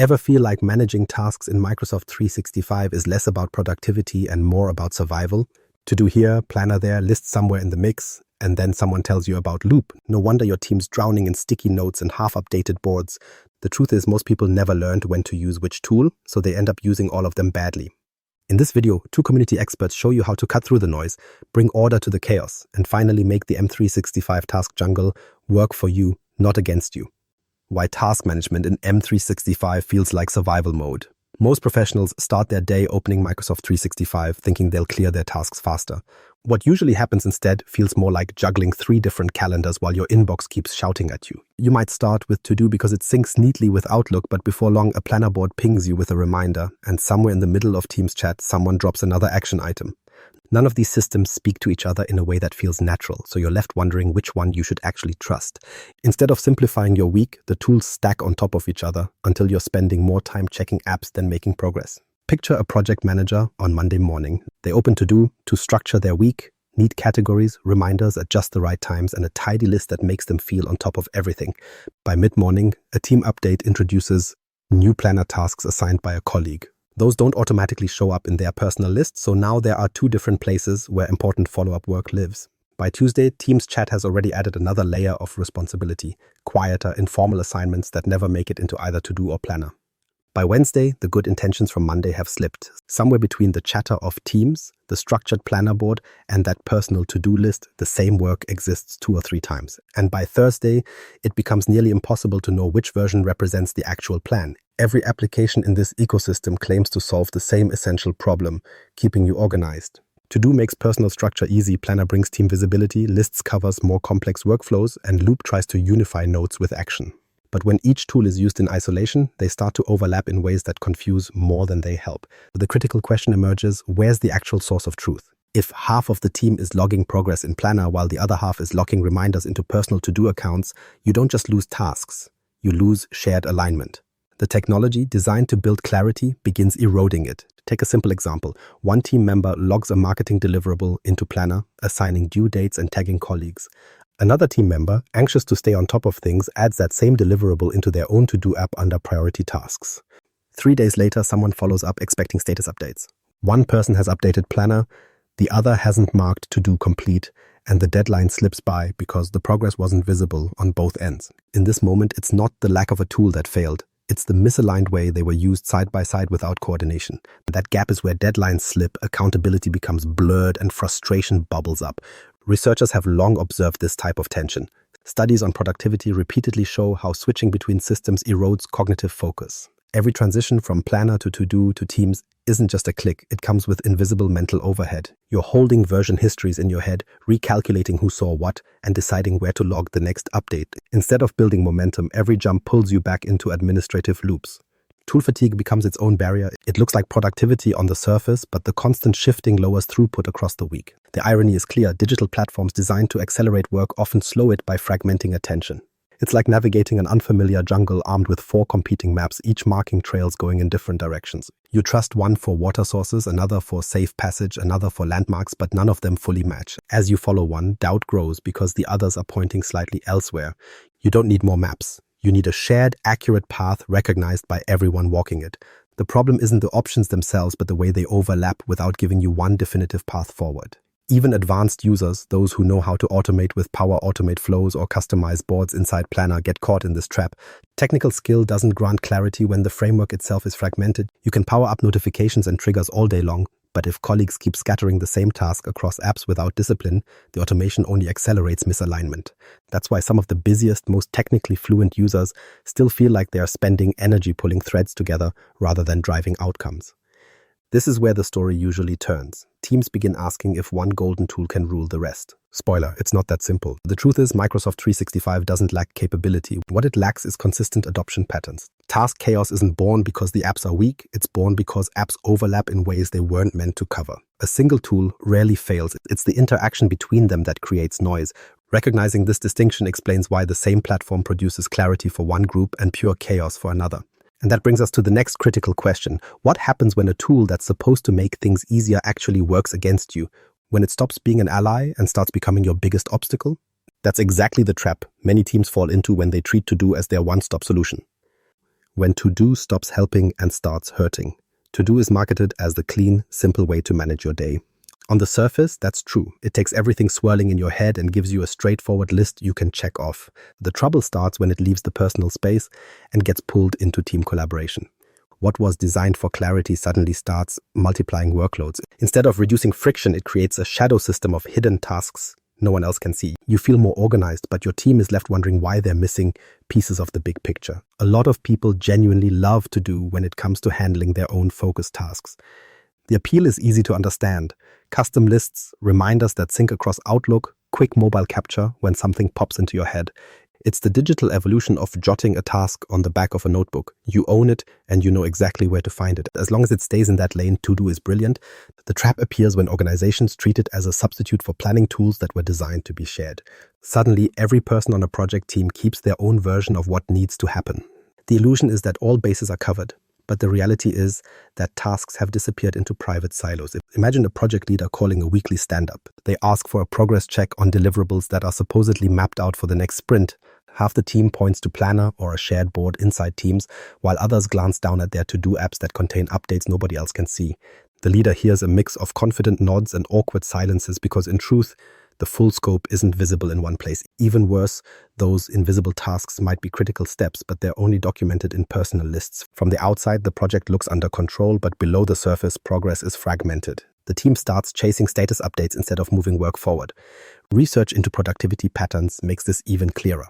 Ever feel like managing tasks in Microsoft 365 is less about productivity and more about survival? To do here, planner there, list somewhere in the mix, and then someone tells you about Loop. No wonder your team's drowning in sticky notes and half-updated boards. The truth is most people never learned when to use which tool, so they end up using all of them badly. In this video, two community experts show you how to cut through the noise, bring order to the chaos, and finally make the M365 task jungle work for you, not against you. Why task management in M365 feels like survival mode. Most professionals start their day opening Microsoft 365 thinking they'll clear their tasks faster. What usually happens instead feels more like juggling 3 different calendars while your inbox keeps shouting at you. You might start with To-Do because it syncs neatly with Outlook, but before long a planner board pings you with a reminder, and somewhere in the middle of Teams chat someone drops another action item. None of these systems speak to each other in a way that feels natural, so you're left wondering which one you should actually trust. Instead of simplifying your week, the tools stack on top of each other until you're spending more time checking apps than making progress. Picture a project manager on Monday morning. They open To-Do to structure their week, neat categories, reminders at just the right times, and a tidy list that makes them feel on top of everything. By mid-morning, a team update introduces new planner tasks assigned by a colleague. Those don't automatically show up in their personal list, so now there are 2 different places where important follow-up work lives. By Tuesday, Teams chat has already added another layer of responsibility, quieter, informal assignments that never make it into either To-Do or planner. By Wednesday, the good intentions from Monday have slipped. Somewhere between the chatter of Teams, the structured planner board, and that personal to-do list, the same work exists 2 or 3 times. And by Thursday, it becomes nearly impossible to know which version represents the actual plan. Every application in this ecosystem claims to solve the same essential problem, keeping you organized. To-do makes personal structure easy, planner brings team visibility, lists covers more complex workflows, and Loop tries to unify notes with action. But when each tool is used in isolation, they start to overlap in ways that confuse more than they help. The critical question emerges, where's the actual source of truth? If half of the team is logging progress in Planner while the other half is locking reminders into personal to-do accounts, you don't just lose tasks, you lose shared alignment. The technology designed to build clarity begins eroding it. Take a simple example. One team member logs a marketing deliverable into Planner, assigning due dates and tagging colleagues. Another team member, anxious to stay on top of things, adds that same deliverable into their own to-do app under priority tasks. 3 days later, someone follows up expecting status updates. One person has updated Planner, the other hasn't marked to-do complete, and the deadline slips by because the progress wasn't visible on both ends. In this moment, it's not the lack of a tool that failed. It's the misaligned way they were used side by side without coordination. That gap is where deadlines slip, accountability becomes blurred, and frustration bubbles up. Researchers have long observed this type of tension. Studies on productivity repeatedly show how switching between systems erodes cognitive focus. Every transition from Planner to To-Do to Teams isn't just a click, it comes with invisible mental overhead. You're holding version histories in your head, recalculating who saw what, and deciding where to log the next update. Instead of building momentum, every jump pulls you back into administrative loops. Tool fatigue becomes its own barrier. It looks like productivity on the surface, but the constant shifting lowers throughput across the week. The irony is clear. Digital platforms designed to accelerate work often slow it by fragmenting attention. It's like navigating an unfamiliar jungle armed with 4 competing maps, each marking trails going in different directions. You trust one for water sources, another for safe passage, another for landmarks, but none of them fully match. As you follow one, doubt grows because the others are pointing slightly elsewhere. You don't need more maps. You need a shared, accurate path recognized by everyone walking it. The problem isn't the options themselves, but the way they overlap without giving you one definitive path forward. Even advanced users, those who know how to automate with Power Automate flows or customize boards inside Planner, get caught in this trap. Technical skill doesn't grant clarity when the framework itself is fragmented. You can power up notifications and triggers all day long, but if colleagues keep scattering the same task across apps without discipline, the automation only accelerates misalignment. That's why some of the busiest, most technically fluent users still feel like they are spending energy pulling threads together rather than driving outcomes. This is where the story usually turns. Teams begin asking if one golden tool can rule the rest. Spoiler, it's not that simple. The truth is Microsoft 365 doesn't lack capability. What it lacks is consistent adoption patterns. Task chaos isn't born because the apps are weak, it's born because apps overlap in ways they weren't meant to cover. A single tool rarely fails. It's the interaction between them that creates noise. Recognizing this distinction explains why the same platform produces clarity for one group and pure chaos for another. And that brings us to the next critical question. What happens when a tool that's supposed to make things easier actually works against you? When it stops being an ally and starts becoming your biggest obstacle? That's exactly the trap many teams fall into when they treat To-Do as their one-stop solution. when to-do stops helping and starts hurting. To-do is marketed as the clean, simple way to manage your day. On the surface, that's true. It takes everything swirling in your head and gives you a straightforward list you can check off. The trouble starts when it leaves the personal space and gets pulled into team collaboration. What was designed for clarity suddenly starts multiplying workloads. Instead of reducing friction, it creates a shadow system of hidden tasks no one else can see. You feel more organized, but your team is left wondering why they're missing pieces of the big picture. A lot of people genuinely love to do when it comes to handling their own focus tasks. The appeal is easy to understand. Custom lists, reminders that sync across Outlook, quick mobile capture when something pops into your head. It's the digital evolution of jotting a task on the back of a notebook. You own it and you know exactly where to find it. As long as it stays in that lane, to-do is brilliant. The trap appears when organizations treat it as a substitute for planning tools that were designed to be shared. Suddenly, every person on a project team keeps their own version of what needs to happen. The illusion is that all bases are covered. But the reality is that tasks have disappeared into private silos. Imagine a project leader calling a weekly stand-up. They ask for a progress check on deliverables that are supposedly mapped out for the next sprint. Half the team points to Planner or a shared board inside Teams, while others glance down at their to-do apps that contain updates nobody else can see. The leader hears a mix of confident nods and awkward silences because, in truth, the full scope isn't visible in one place. Even worse, those invisible tasks might be critical steps, but they're only documented in personal lists. From the outside, the project looks under control, but below the surface, progress is fragmented. The team starts chasing status updates instead of moving work forward. Research into productivity patterns makes this even clearer.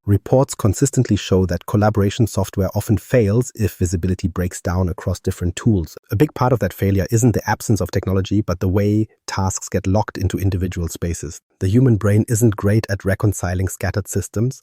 Reports consistently show that collaboration software often fails if visibility breaks down across different tools. A big part of that failure isn't the absence of technology, but the way tasks get locked into individual spaces. The human brain isn't great at reconciling scattered systems,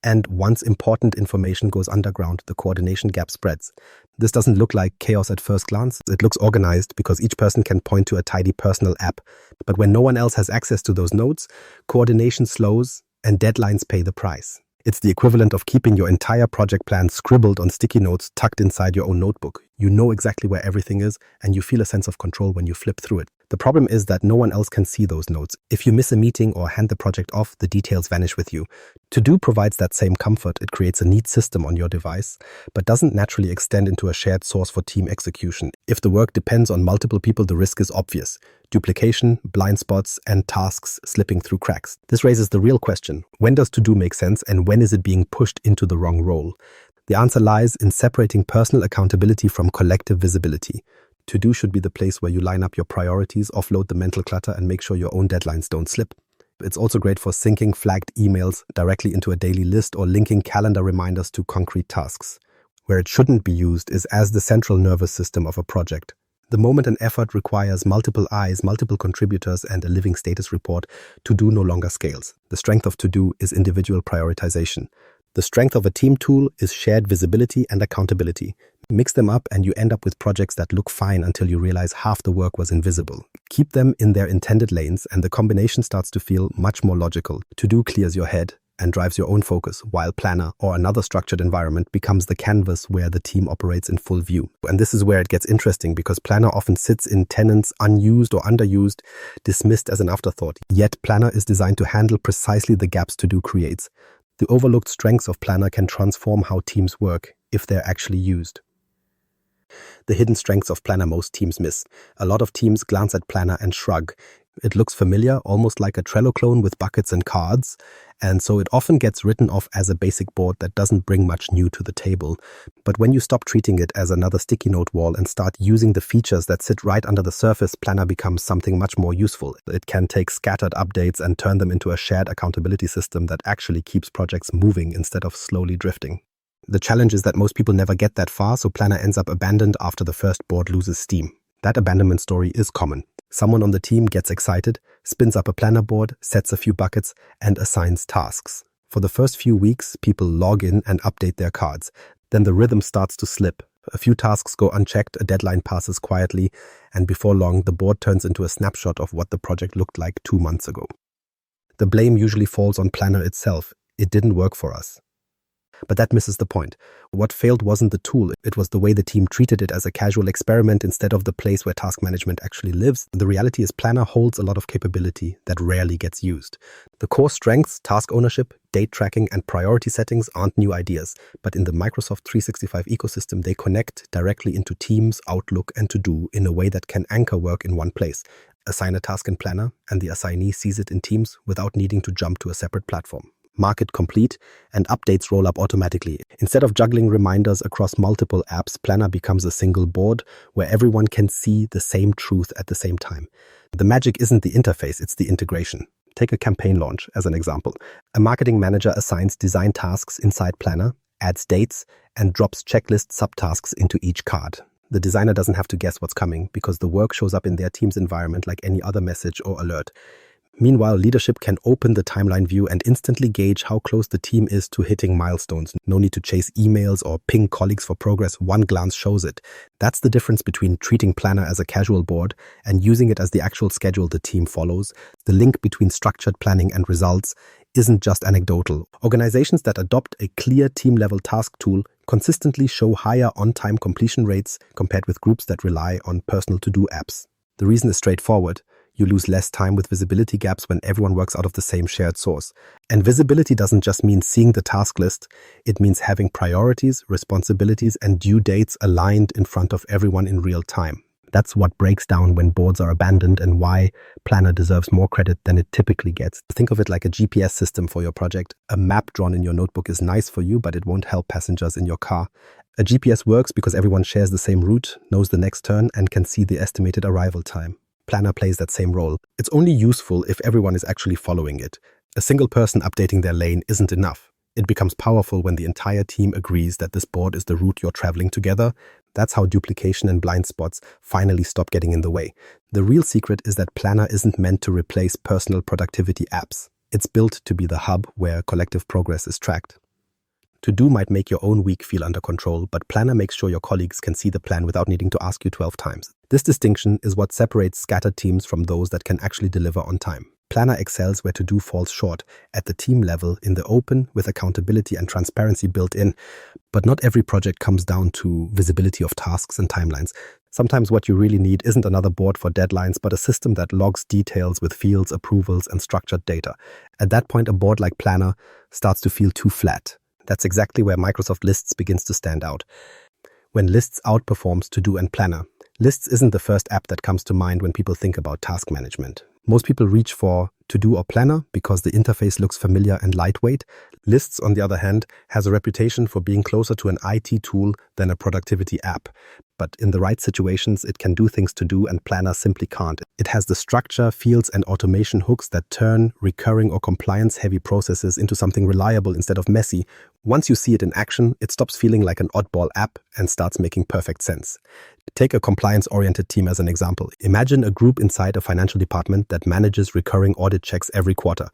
and once important information goes underground, the coordination gap spreads. This doesn't look like chaos at first glance. It looks organized because each person can point to a tidy personal app. But when no one else has access to those nodes, coordination slows and deadlines pay the price. It's the equivalent of keeping your entire project plan scribbled on sticky notes tucked inside your own notebook. You know exactly where everything is, and you feel a sense of control when you flip through it. The problem is that no one else can see those notes. If you miss a meeting or hand the project off, the details vanish with you. To-do provides that same comfort. It creates a neat system on your device, but doesn't naturally extend into a shared source for team execution. If the work depends on multiple people, the risk is obvious. Duplication, blind spots, and tasks slipping through cracks. This raises the real question: when does to-do make sense, and when is it being pushed into the wrong role? The answer lies in separating personal accountability from collective visibility. To-do should be the place where you line up your priorities, offload the mental clutter, and make sure your own deadlines don't slip. It's also great for syncing flagged emails directly into a daily list or linking calendar reminders to concrete tasks. Where it shouldn't be used is as the central nervous system of a project. The moment an effort requires multiple eyes, multiple contributors, and a living status report, to-do no longer scales. The strength of to-do is individual prioritization. The strength of a team tool is shared visibility and accountability. Mix them up and you end up with projects that look fine until you realize half the work was invisible. Keep them in their intended lanes and the combination starts to feel much more logical. To-do clears your head and drives your own focus, while Planner or another structured environment becomes the canvas where the team operates in full view. And this is where it gets interesting because Planner often sits in tenants unused or underused, dismissed as an afterthought. Yet Planner is designed to handle precisely the gaps to-do creates. The overlooked strengths of Planner can transform how teams work if they're actually used. The hidden strengths of Planner most teams miss. A lot of teams glance at Planner and shrug. It looks familiar, almost like a Trello clone with buckets and cards, and so it often gets written off as a basic board that doesn't bring much new to the table. But when you stop treating it as another sticky note wall and start using the features that sit right under the surface, Planner becomes something much more useful. It can take scattered updates and turn them into a shared accountability system that actually keeps projects moving instead of slowly drifting. The challenge is that most people never get that far, so Planner ends up abandoned after the first board loses steam. That abandonment story is common. Someone on the team gets excited, spins up a Planner board, sets a few buckets, and assigns tasks. For the first few weeks, people log in and update their cards. Then the rhythm starts to slip. A few tasks go unchecked, a deadline passes quietly, and before long, the board turns into a snapshot of what the project looked like 2 months ago. The blame usually falls on Planner itself. It didn't work for us. But that misses the point. What failed wasn't the tool, it was the way the team treated it as a casual experiment instead of the place where task management actually lives. The reality is Planner holds a lot of capability that rarely gets used. The core strengths, task ownership, date tracking, and priority settings aren't new ideas, but in the Microsoft 365 ecosystem, they connect directly into Teams, Outlook, and To-Do in a way that can anchor work in one place. Assign a task in Planner, and the assignee sees it in Teams without needing to jump to a separate platform. Mark it complete, and updates roll up automatically. Instead of juggling reminders across multiple apps, Planner becomes a single board where everyone can see the same truth at the same time. The magic isn't the interface, it's the integration. Take a campaign launch as an example. A marketing manager assigns design tasks inside Planner, adds dates, and drops checklist subtasks into each card. The designer doesn't have to guess what's coming because the work shows up in their team's environment like any other message or alert. Meanwhile, leadership can open the timeline view and instantly gauge how close the team is to hitting milestones. No need to chase emails or ping colleagues for progress. One glance shows it. That's the difference between treating Planner as a casual board and using it as the actual schedule the team follows. The link between structured planning and results isn't just anecdotal. Organizations that adopt a clear team-level task tool consistently show higher on-time completion rates compared with groups that rely on personal to-do apps. The reason is straightforward. You lose less time with visibility gaps when everyone works out of the same shared source. And visibility doesn't just mean seeing the task list. It means having priorities, responsibilities, and due dates aligned in front of everyone in real time. That's what breaks down when boards are abandoned and why Planner deserves more credit than it typically gets. Think of it like a GPS system for your project. A map drawn in your notebook is nice for you, but it won't help passengers in your car. A GPS works because everyone shares the same route, knows the next turn, and can see the estimated arrival time. Planner plays that same role. It's only useful if everyone is actually following it. A single person updating their lane isn't enough. It becomes powerful when the entire team agrees that this board is the route you're traveling together. That's how duplication and blind spots finally stop getting in the way. The real secret is that Planner isn't meant to replace personal productivity apps. It's built to be the hub where collective progress is tracked. To-Do might make your own week feel under control, but Planner makes sure your colleagues can see the plan without needing to ask you 12 times. This distinction is what separates scattered teams from those that can actually deliver on time. Planner excels where To-Do falls short, at the team level, in the open, with accountability and transparency built in. But not every project comes down to visibility of tasks and timelines. Sometimes what you really need isn't another board for deadlines, but a system that logs details with fields, approvals, and structured data. At that point, a board like Planner starts to feel too flat. That's exactly where Microsoft Lists begins to stand out. When Lists outperforms To-Do and Planner, Lists isn't the first app that comes to mind when people think about task management. Most people reach for To-Do or Planner because the interface looks familiar and lightweight. Lists, on the other hand, has a reputation for being closer to an IT tool than a productivity app. But in the right situations, it can do things To-Do and Planner simply can't. It has the structure, fields, and automation hooks that turn recurring or compliance-heavy processes into something reliable instead of messy. Once you see it in action, it stops feeling like an oddball app and starts making perfect sense. Take a compliance-oriented team as an example. Imagine a group inside a financial department that manages recurring audit checks every quarter.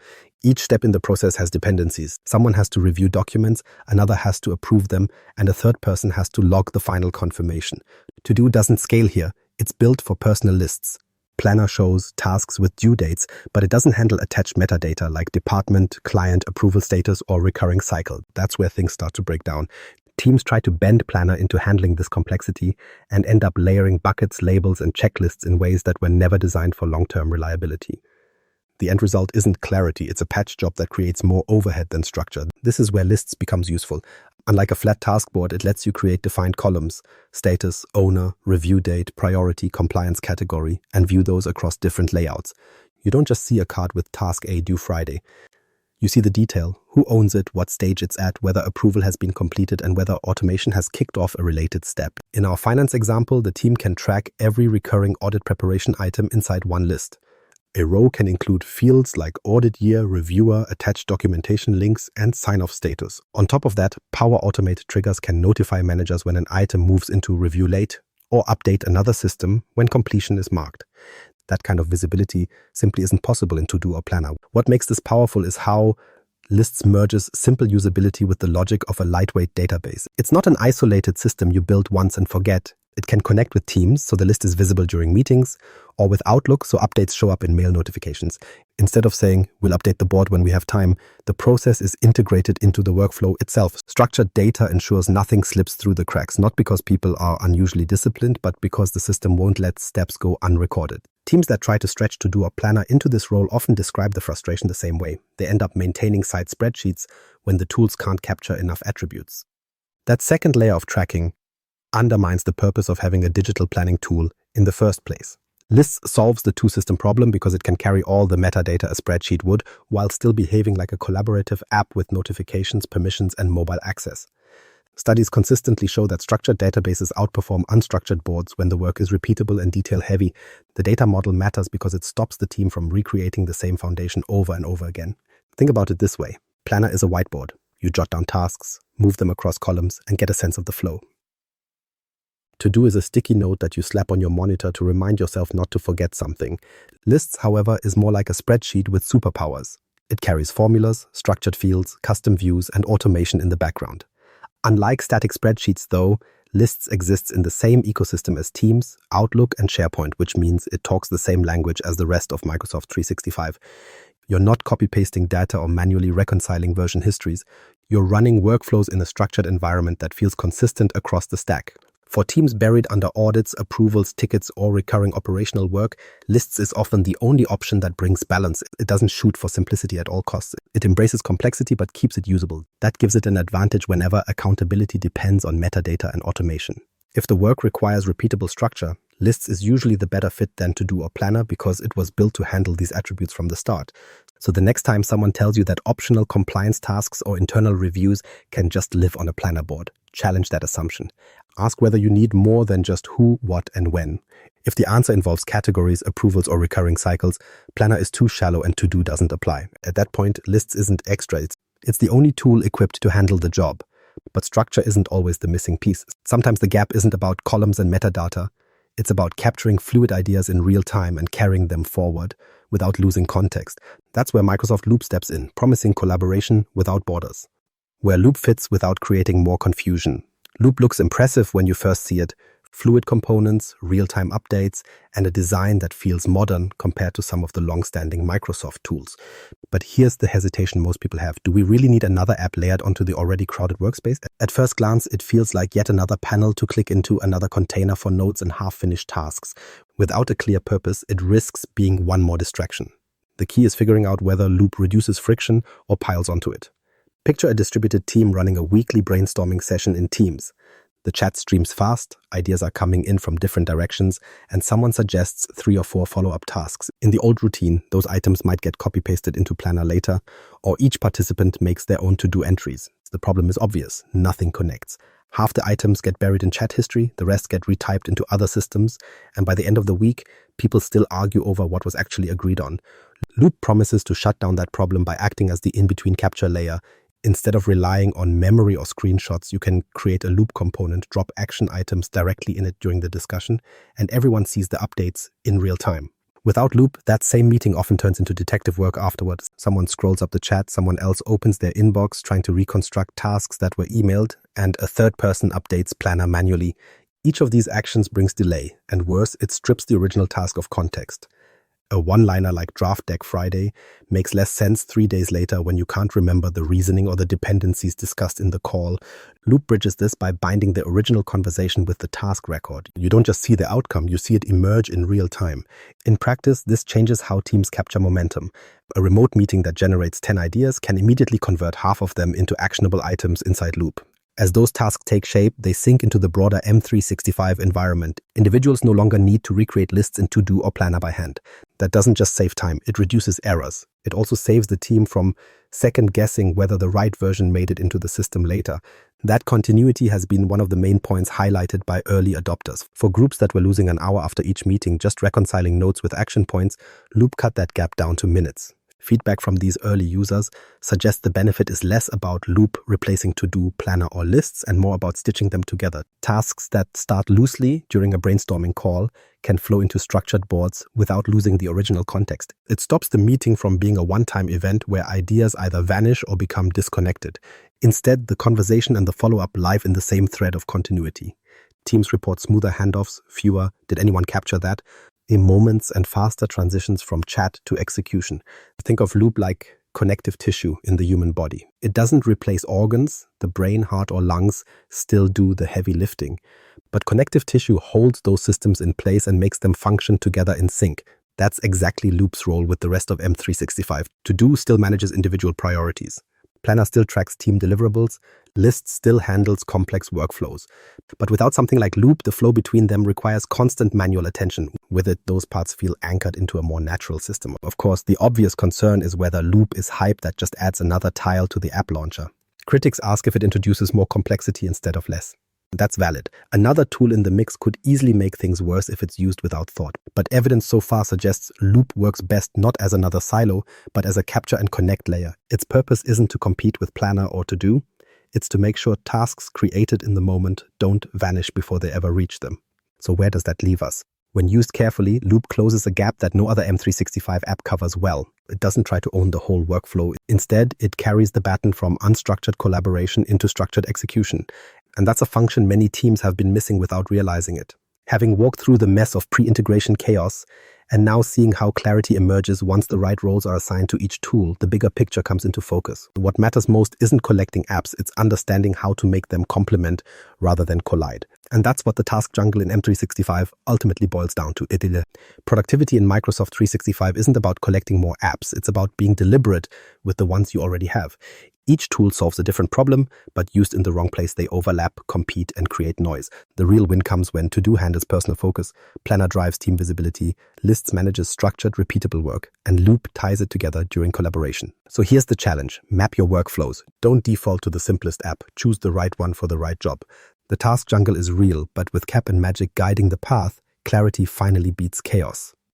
Each step in the process has dependencies. Someone has to review documents, another has to approve them, and a third person has to log the final confirmation. To-Do doesn't scale here. It's built for personal lists. Planner shows tasks with due dates, but it doesn't handle attached metadata like department, client, approval status, or recurring cycle. That's where things start to break down. Teams try to bend Planner into handling this complexity and end up layering buckets, labels, and checklists in ways that were never designed for long-term reliability. The end result isn't clarity, it's a patch job that creates more overhead than structure. This is where Lists becomes useful. Unlike a flat task board, it lets you create defined columns: status, owner, review date, priority, compliance category, and view those across different layouts. You don't just see a card with task A due Friday. You see the detail: who owns it, what stage it's at, whether approval has been completed, and whether automation has kicked off a related step. In our finance example, the team can track every recurring audit preparation item inside one list. A row can include fields like audit year, reviewer, attached documentation links, and sign-off status. On top of that, Power Automate triggers can notify managers when an item moves into review late or update another system when completion is marked. That kind of visibility simply isn't possible in To-Do or Planner. What makes this powerful is how Lists merges simple usability with the logic of a lightweight database. It's not an isolated system you build once and forget. It can connect with Teams, so the list is visible during meetings, or with Outlook, so updates show up in mail notifications. Instead of saying, we'll update the board when we have time, the process is integrated into the workflow itself. Structured data ensures nothing slips through the cracks, not because people are unusually disciplined, but because the system won't let steps go unrecorded. Teams that try to stretch To-Do or Planner into this role often describe the frustration the same way. They end up maintaining side spreadsheets when the tools can't capture enough attributes. That second layer of tracking undermines the purpose of having a digital planning tool in the first place. Lists solves the two-system problem because it can carry all the metadata a spreadsheet would while still behaving like a collaborative app with notifications, permissions, and mobile access. Studies consistently show that structured databases outperform unstructured boards when the work is repeatable and detail-heavy. The data model matters because it stops the team from recreating the same foundation over and over again. Think about it this way. Planner is a whiteboard. You jot down tasks, move them across columns, and get a sense of the flow. To-Do is a sticky note that you slap on your monitor to remind yourself not to forget something. Lists, however, is more like a spreadsheet with superpowers. It carries formulas, structured fields, custom views, and automation in the background. Unlike static spreadsheets, though, Lists exists in the same ecosystem as Teams, Outlook, and SharePoint, which means it talks the same language as the rest of Microsoft 365. You're not copy-pasting data or manually reconciling version histories. You're running workflows in a structured environment that feels consistent across the stack. For teams buried under audits, approvals, tickets, or recurring operational work, Lists is often the only option that brings balance. It doesn't shoot for simplicity at all costs. It embraces complexity but keeps it usable. That gives it an advantage whenever accountability depends on metadata and automation. If the work requires repeatable structure, Lists is usually the better fit than To-Do or Planner because it was built to handle these attributes from the start. So the next time someone tells you that optional compliance tasks or internal reviews can just live on a planner board, challenge that assumption. Ask whether you need more than just who, what, and when. If the answer involves categories, approvals, or recurring cycles, Planner is too shallow and To-Do doesn't apply. At that point, Lists isn't extra. It's the only tool equipped to handle the job. But structure isn't always the missing piece. Sometimes the gap isn't about columns and metadata. It's about capturing fluid ideas in real time and carrying them forward without losing context. That's where Microsoft Loop steps in, promising collaboration without borders. Where Loop fits without creating more confusion. Loop looks impressive when you first see it. Fluid components, real-time updates, and a design that feels modern compared to some of the long-standing Microsoft tools. But here's the hesitation most people have. Do we really need another app layered onto the already crowded workspace? At first glance, it feels like yet another panel to click into, another container for notes and half-finished tasks. Without a clear purpose, it risks being one more distraction. The key is figuring out whether Loop reduces friction or piles onto it. Picture a distributed team running a weekly brainstorming session in Teams. The chat streams fast, ideas are coming in from different directions, and someone suggests 3 or 4 follow-up tasks. In the old routine, those items might get copy-pasted into Planner later, or each participant makes their own to-do entries. The problem is obvious. Nothing connects. Half the items get buried in chat history, the rest get retyped into other systems, and by the end of the week, people still argue over what was actually agreed on. Loop promises to shut down that problem by acting as the in-between capture layer. Instead of relying on memory or screenshots, you can create a Loop component, drop action items directly in it during the discussion, and everyone sees the updates in real time. Without Loop, that same meeting often turns into detective work afterwards. Someone scrolls up the chat, someone else opens their inbox trying to reconstruct tasks that were emailed, and a third person updates Planner manually. Each of these actions brings delay, and worse, it strips the original task of context. A one-liner like Draft Deck Friday makes less sense 3 days later when you can't remember the reasoning or the dependencies discussed in the call. Loop bridges this by binding the original conversation with the task record. You don't just see the outcome, you see it emerge in real time. In practice, this changes how teams capture momentum. A remote meeting that generates 10 ideas can immediately convert half of them into actionable items inside Loop. As those tasks take shape, they sink into the broader M365 environment. Individuals no longer need to recreate lists in To-Do or Planner by hand. That doesn't just save time, it reduces errors. It also saves the team from second-guessing whether the right version made it into the system later. That continuity has been one of the main points highlighted by early adopters. For groups that were losing an hour after each meeting just reconciling notes with action points, Loop cut that gap down to minutes. Feedback from these early users suggests the benefit is less about Loop replacing To-Do, Planner, or lists and more about stitching them together. Tasks that start loosely during a brainstorming call can flow into structured boards without losing the original context. It stops the meeting from being a one-time event where ideas either vanish or become disconnected. Instead, the conversation and the follow-up live in the same thread of continuity. Teams report smoother handoffs, fewer "did anyone capture that?" in moments, and faster transitions from chat to execution. Think of Loop like connective tissue in the human body. It doesn't replace organs. The brain, heart, or lungs still do the heavy lifting. But connective tissue holds those systems in place and makes them function together in sync. That's exactly Loop's role with the rest of M365. To-do still manages individual priorities. Planner still tracks team deliverables. List still handles complex workflows. But without something like Loop, the flow between them requires constant manual attention. With it, those parts feel anchored into a more natural system. Of course, the obvious concern is whether Loop is hype that just adds another tile to the app launcher. Critics ask if it introduces more complexity instead of less. That's valid. Another tool in the mix could easily make things worse if it's used without thought. But evidence so far suggests Loop works best not as another silo, but as a capture and connect layer. Its purpose isn't to compete with Planner or To-Do. It's to make sure tasks created in the moment don't vanish before they ever reach them. So where does that leave us? When used carefully, Loop closes a gap that no other M365 app covers well. It doesn't try to own the whole workflow. Instead, it carries the baton from unstructured collaboration into structured execution. And that's a function many teams have been missing without realizing it. Having walked through the mess of pre-integration chaos and now seeing how clarity emerges once the right roles are assigned to each tool, the bigger picture comes into focus. What matters most isn't collecting apps, it's understanding how to make them complement rather than collide. And that's what the task jungle in M365 ultimately boils down to. Productivity in Microsoft 365 isn't about collecting more apps, it's about being deliberate with the ones you already have. Each tool solves a different problem, but used in the wrong place, they overlap, compete, and create noise. The real win comes when To-Do handles personal focus, Planner drives team visibility, Lists manages structured, repeatable work, and Loop ties it together during collaboration. So here's the challenge. Map your workflows. Don't default to the simplest app. Choose the right one for the right job. The task jungle is real, but with Cap and Magic guiding the path, clarity finally beats chaos.